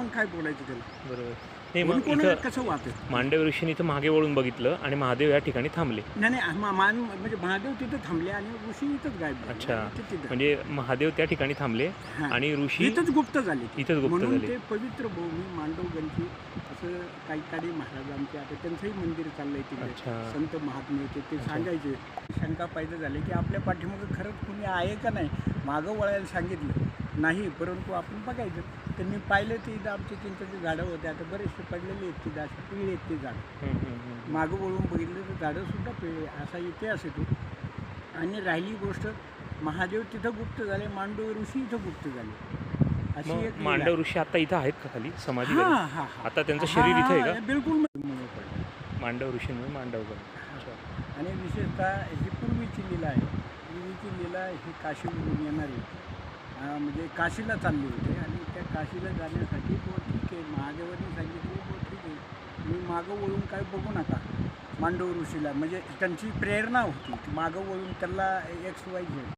आपण काय बोलायचं त्याला? बरोबर. नाही कोण मग कोण इथं कसं वाहतं? मांडव ऋषीने इथं मागे वळून बघितलं आणि महादेव या ठिकाणी थांबले. नाही नाही म्हणजे महादेव तिथं थांबले आणि ऋषी इथंच गायब झाले. अच्छा, ते तिथं. म्हणजे महादेव त्या ठिकाणी थांबले हां. आणि ऋषी इथंच गुप्त झाले ते. इथंच गुप्त म्हणून झाले. ते पवित्र भूमी मांडवगंजची असं काही महाराजांचे आता त्यांचंही मंदिर चाललंय तिकडे. अच्छा. संत महात्मे होते ते सांगायचे. शंका पैदा झाली की आपल्या पाठीमागं खरंच कुणी आहे का नाही. मागं वळायला सांगितलं नाही, परंतु आपण बघायचं. त्यांनी पाहिलं ते इथं आमचे चिंचेचे झाडं होते, आता बरेचसे पडलेले आहेत तिथं, असे पिळे आहेत ते झाडं. मागं वळून बघितलं तर झाडंसुद्धा पिळे, असा इतिहास येतो. आणि राहिली गोष्ट, महादेव तिथं गुप्त झाले, मांडव ऋषी इथं गुप्त झाले, अशी मग एक लीला मांडव आहे. ऋषी आता इथं आहेत का खाली समाधी हां, घरी? हां, हां. आता त्यांचं शरीर इथं आहे हां, का? बिलकुल मुळे पडलं. मांडव ऋषींमुळे मांडवगड. अच्छा. आणि विशेषतः ही पूर्वीची लीला आहे. पूर्वीची लीला ही काशीवरून येणारी, म्हणजे काशीला चालले होते आणि त्या काशीला जाण्यासाठी ठीक आहे, महादेवांनी सांगितलं ठीक आहे, तुम्ही मागं वळून काय बघू नका. मांडव ऋषीला म्हणजे त्यांची प्रेरणा होती की मागं वळून त्याला XYZ